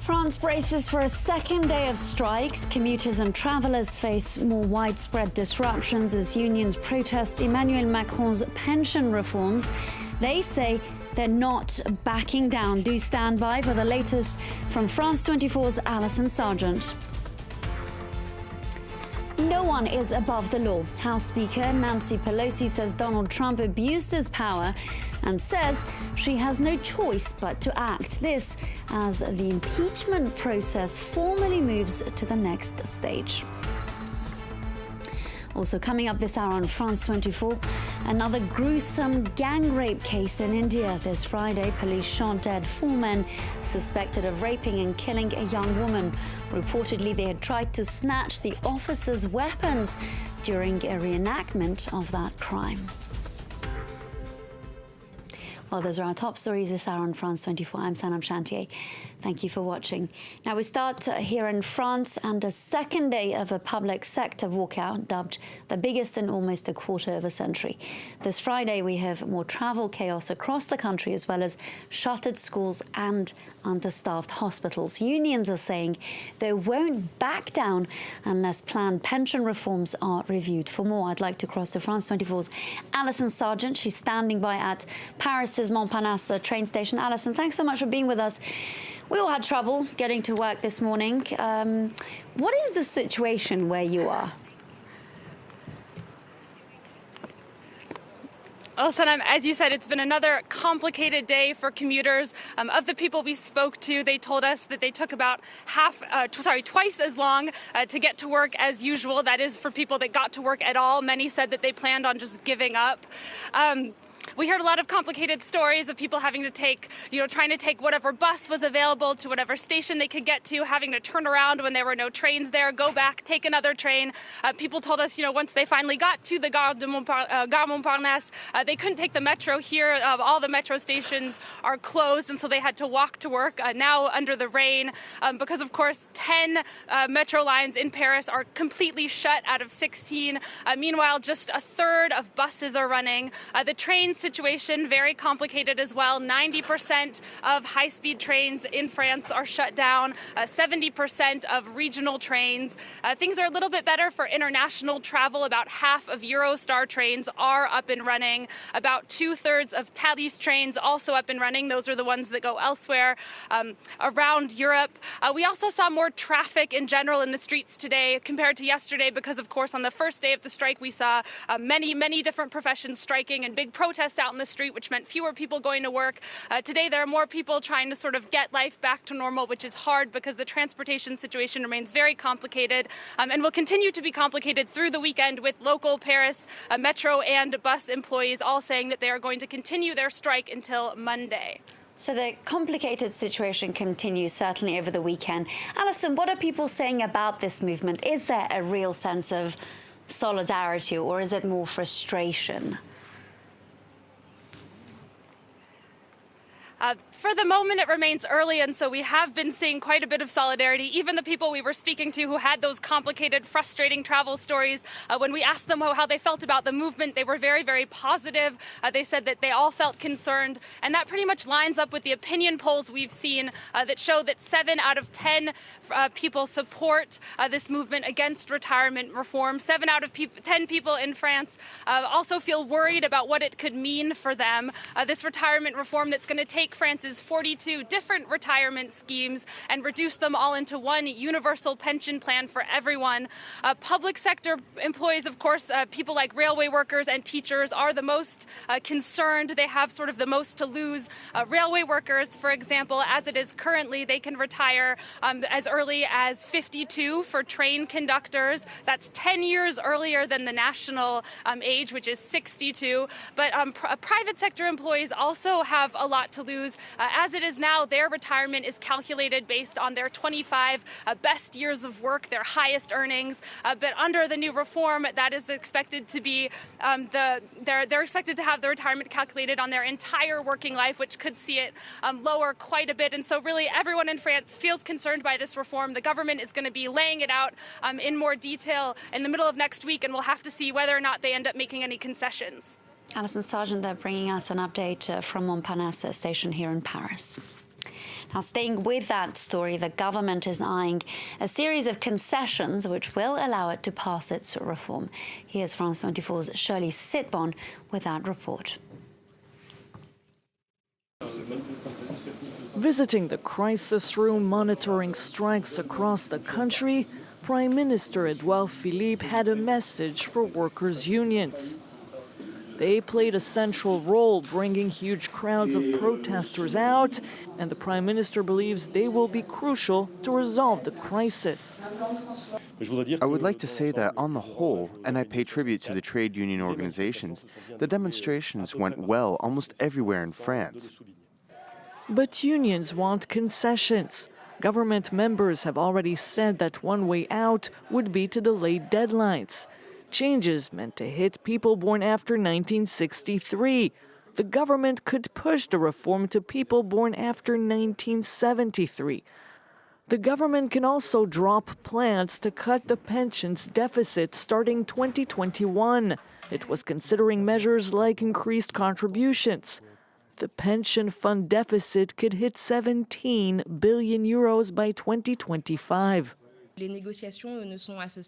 France braces for a second day of strikes. Commuters and travellers face more widespread disruptions as unions protest Emmanuel Macron's pension reforms. They say they're not backing down. Do stand by for the latest from France 24's Alison Sargent. No one is above the law. House Speaker Nancy Pelosi says Donald Trump abused his power and says she has no choice but to act. This as the impeachment process formally moves to the next stage. Also coming up this hour on France 24, another gruesome gang rape case in India. This Friday, police shot dead 4 men suspected of raping and killing a young woman. Reportedly, they had tried to snatch the officers' weapons during a reenactment of that crime. Well, those are our top stories this hour on France 24. I'm Sanam Chantier. Thank you for watching. Now we start here in France, and a second day of a public sector walkout, dubbed the biggest in almost a quarter of a century. This Friday, we have more travel chaos across the country, as well as shuttered schools and understaffed hospitals. Unions are saying they won't back down unless planned pension reforms are reviewed. For more, I'd like to cross to France 24's Alison Sargent. She's standing by at Paris's Montparnasse train station. Alison, thanks so much for being with us. We all had trouble getting to work this morning. What is the situation where you are? Well, Sanam, as you said, it's been another complicated day for commuters. Of the people we spoke to, they told us that they took about twice as long to get to work as usual. That is for people that got to work at all. Many said that they planned on just giving up. We heard a lot of complicated stories of people having to trying to take whatever bus was available to whatever station they could get to, having to turn around when there were no trains there, go back, take another train. People told us, once they finally got to the Gare Montparnasse, they couldn't take the metro here. All the metro stations are closed, and so they had to walk to work now under the rain because, of course, 10 metro lines in Paris are completely shut out of 16. Meanwhile, just a third of buses are running. The train situation very complicated as well. 90% of high-speed trains in France are shut down. 70% of regional trains. Things are a little bit better for international travel. About half of Eurostar trains are up and running. About 2/3 of Thalys trains also up and running. Those are the ones that go elsewhere around Europe. We also saw more traffic in general in the streets today compared to yesterday because, of course, on the first day of the strike, we saw many different professions striking and big protests out in the street, which meant fewer people going to work. Today, there are more people trying to sort of get life back to normal, which is hard because the transportation situation remains very complicated and will continue to be complicated through the weekend, with local Paris metro and bus employees all saying that they are going to continue their strike until Monday. So the complicated situation continues, certainly over the weekend. Alison, what are people saying about this movement? Is there a real sense of solidarity, or is it more frustration? For the moment, it remains early, and so we have been seeing quite a bit of solidarity. Even the people we were speaking to who had those complicated, frustrating travel stories, when we asked them how they felt about the movement, they were very positive. They said that they all felt concerned, and that pretty much lines up with the opinion polls we've seen that show that 7 out of 10 people support this movement against retirement reform. 7 out of 10 people in France also feel worried about what it could mean for them. This retirement reform that's going to take France's 42 different retirement schemes and reduce them all into one universal pension plan for everyone. Public sector employees, of course, people like railway workers and teachers are the most concerned. They have sort of the most to lose. Railway workers, for example, as it is currently, they can retire as early as 52 for train conductors. That's 10 years earlier than the national age, which is 62. But private sector employees also have a lot to lose. As it is now, their retirement is calculated based on their 25 best years of work, their highest earnings. But under the new reform, that is expected to be they're expected to have the retirement calculated on their entire working life, which could see it lower quite a bit. And so really everyone in France feels concerned by this reform. The government is going to be laying it out in more detail in the middle of next week, and we'll have to see whether or not they end up making any concessions. Alison Sargent there bringing us an update from Montparnasse station here in Paris. Now, staying with that story, the government is eyeing a series of concessions which will allow it to pass its reform. Here's France 24's Shirley Sitbon with that report. Visiting the crisis room monitoring strikes across the country, Prime Minister Edouard Philippe had a message for workers' unions. They played a central role, bringing huge crowds of protesters out, and the Prime Minister believes they will be crucial to resolve the crisis. I would like to say that on the whole, and I pay tribute to the trade union organizations, the demonstrations went well almost everywhere in France. But unions want concessions. Government members have already said that one way out would be to delay deadlines. Changes meant to hit people born after 1963. The government could push the reform to people born after 1973. The government can also drop plans to cut the pensions deficit starting 2021. It was considering measures like increased contributions. The pension fund deficit could hit 17 billion euros by 2025.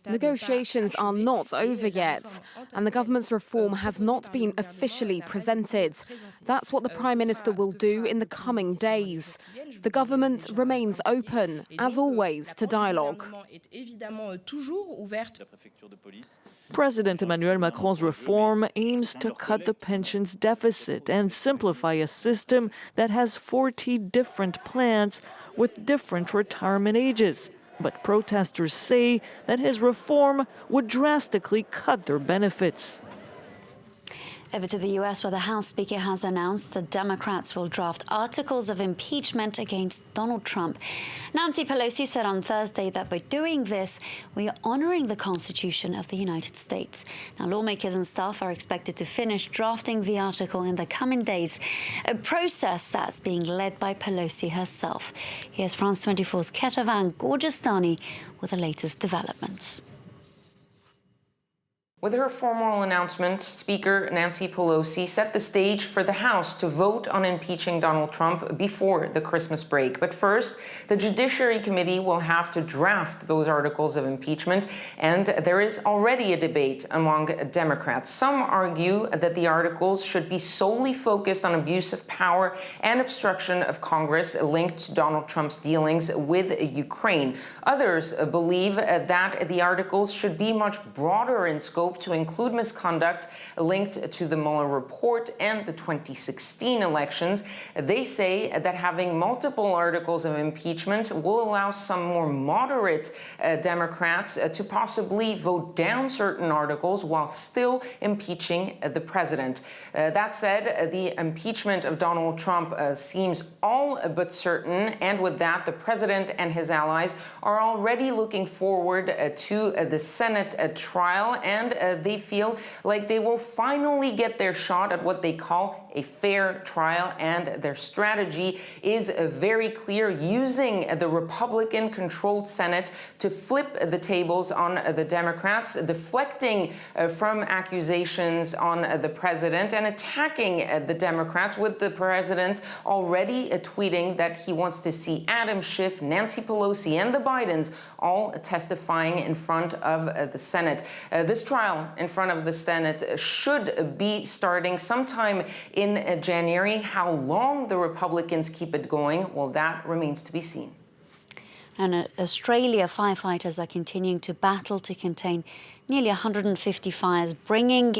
Negotiations are not over yet, and the government's reform has not been officially presented. That's what the Prime Minister will do in the coming days. The government remains open, as always, to dialogue. President Emmanuel Macron's reform aims to cut the pensions deficit and simplify a system that has 40 different plans with different retirement ages. But protesters say that his reform would drastically cut their benefits. Over to the US, where the House Speaker has announced the Democrats will draft articles of impeachment against Donald Trump. Nancy Pelosi said on Thursday that by doing this, we are honoring the Constitution of the United States. Now, lawmakers and staff are expected to finish drafting the article in the coming days, a process that's being led by Pelosi herself. Here's France 24's Ketavan Gorgestani with the latest developments. With her formal announcement, Speaker Nancy Pelosi set the stage for the House to vote on impeaching Donald Trump before the Christmas break. But first, the Judiciary Committee will have to draft those articles of impeachment, and there is already a debate among Democrats. Some argue that the articles should be solely focused on abuse of power and obstruction of Congress linked to Donald Trump's dealings with Ukraine. Others believe that the articles should be much broader in scope to include misconduct linked to the Mueller report and the 2016 elections. They say that having multiple articles of impeachment will allow some more moderate Democrats to possibly vote down certain articles while still impeaching the president. That said, the impeachment of Donald Trump seems all but certain, and with that, the president and his allies are already looking forward to the Senate trial, and they feel like they will finally get their shot at what they call a fair trial, and their strategy is very clear, using the Republican-controlled Senate to flip the tables on the Democrats, deflecting from accusations on the president and attacking the Democrats, with the president already tweeting that he wants to see Adam Schiff, Nancy Pelosi, and the Bidens all testifying in front of the Senate. This trial in front of the Senate should be starting sometime in January. How long the Republicans keep it going, well, that remains to be seen. And in Australia, firefighters are continuing to battle to contain nearly 150 fires, burning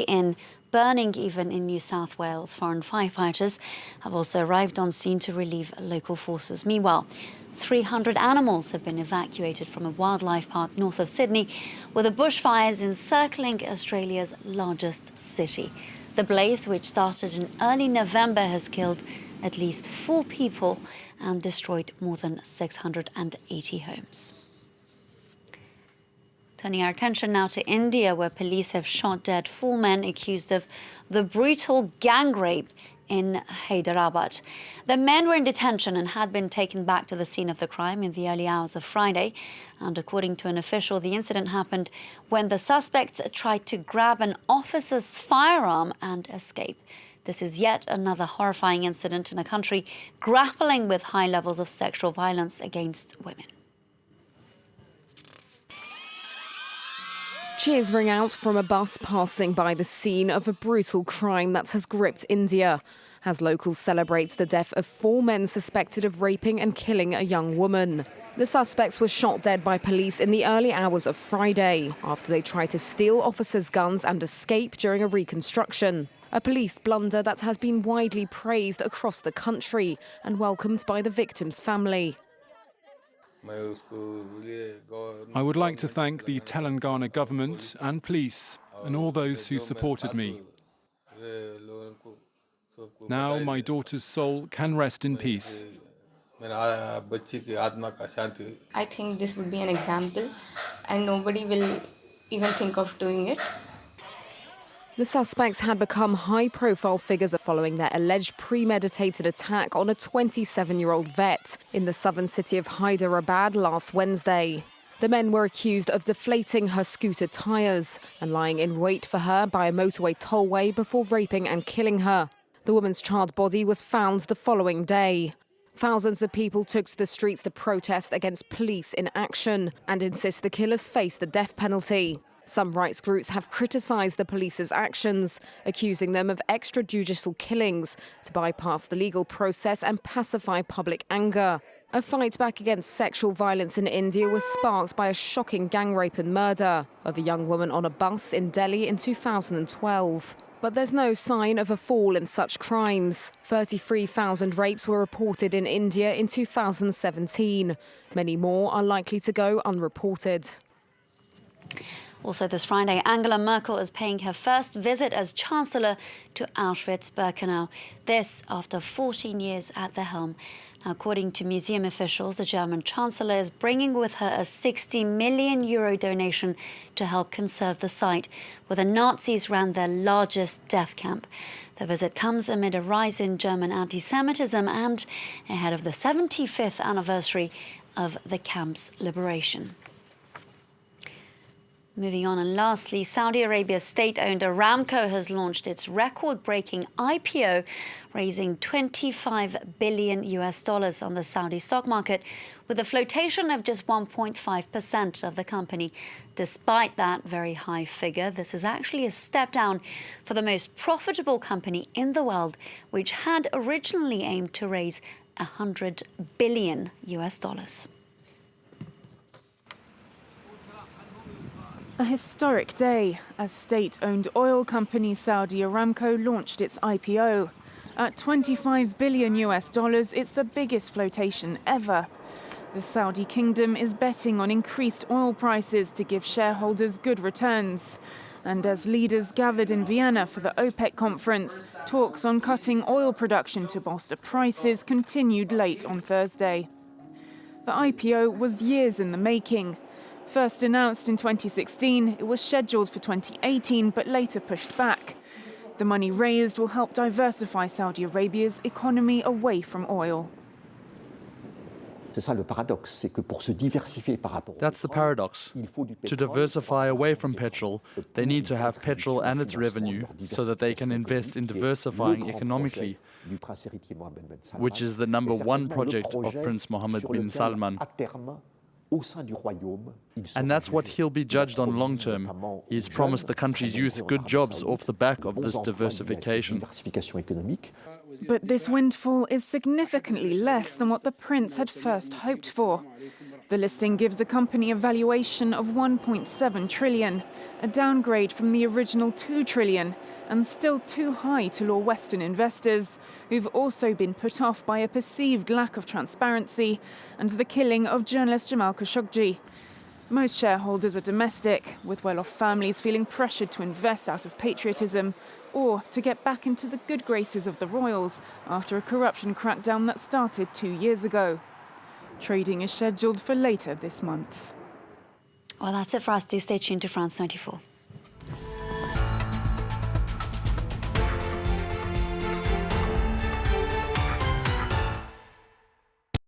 even in New South Wales. Foreign firefighters have also arrived on scene to relieve local forces. Meanwhile, 300 animals have been evacuated from a wildlife park north of Sydney, with the bushfires encircling Australia's largest city. The blaze, which started in early November, has killed at least 4 people and destroyed more than 680 homes. Turning our attention now to India, where police have shot dead 4 men accused of the brutal gang rape in Hyderabad. The men were in detention and had been taken back to the scene of the crime in the early hours of Friday. And according to an official, the incident happened when the suspects tried to grab an officer's firearm and escape. This is yet another horrifying incident in a country grappling with high levels of sexual violence against women. Cheers ring out from a bus passing by the scene of a brutal crime that has gripped India, as locals celebrate the death of 4 men suspected of raping and killing a young woman. The suspects were shot dead by police in the early hours of Friday after they tried to steal officers' guns and escape during a reconstruction. A police blunder that has been widely praised across the country and welcomed by the victim's family. I would like to thank the Telangana government and police and all those who supported me. Now my daughter's soul can rest in peace. I think this would be an example and nobody will even think of doing it. The suspects had become high-profile figures following their alleged premeditated attack on a 27-year-old vet in the southern city of Hyderabad last Wednesday. The men were accused of deflating her scooter tyres and lying in wait for her by a motorway tollway before raping and killing her. The woman's charred body was found the following day. Thousands of people took to the streets to protest against police inaction and insist the killers face the death penalty. Some rights groups have criticised the police's actions, accusing them of extrajudicial killings to bypass the legal process and pacify public anger. A fight back against sexual violence in India was sparked by a shocking gang rape and murder of a young woman on a bus in Delhi in 2012. But there's no sign of a fall in such crimes. 33,000 rapes were reported in India in 2017. Many more are likely to go unreported. Also this Friday, Angela Merkel is paying her first visit as Chancellor to Auschwitz-Birkenau. This after 14 years at the helm. Now, according to museum officials, the German Chancellor is bringing with her a €60 million donation to help conserve the site, where the Nazis ran their largest death camp. The visit comes amid a rise in German anti-Semitism and ahead of the 75th anniversary of the camp's liberation. Moving on, and lastly, Saudi Arabia's state-owned Aramco has launched its record-breaking IPO, raising $25 billion on the Saudi stock market, with a flotation of just 1.5% of the company. Despite that very high figure, this is actually a step down for the most profitable company in the world, which had originally aimed to raise $100 billion. A historic day as state-owned oil company Saudi Aramco launched its IPO. At $25 billion, it's the biggest flotation ever. The Saudi kingdom is betting on increased oil prices to give shareholders good returns. And as leaders gathered in Vienna for the OPEC conference, talks on cutting oil production to bolster prices continued late on Thursday. The IPO was years in the making. First announced in 2016, it was scheduled for 2018, but later pushed back. The money raised will help diversify Saudi Arabia's economy away from oil. That's the paradox. To diversify away from petrol, they need to have petrol and its revenue so that they can invest in diversifying economically, which is the #1 project of Prince Mohammed bin Salman. And that's what he'll be judged on long term. He's promised the country's youth good jobs off the back of this diversification. But this windfall is significantly less than what the prince had first hoped for. The listing gives the company a valuation of $1.7 trillion, a downgrade from the original $2 trillion, and still too high to lure Western investors, who've also been put off by a perceived lack of transparency and the killing of journalist Jamal Khashoggi. Most shareholders are domestic, with well-off families feeling pressured to invest out of patriotism or to get back into the good graces of the royals after a corruption crackdown that started 2 years ago. Trading is scheduled for later this month. Well, that's it for us. Do stay tuned to France 24.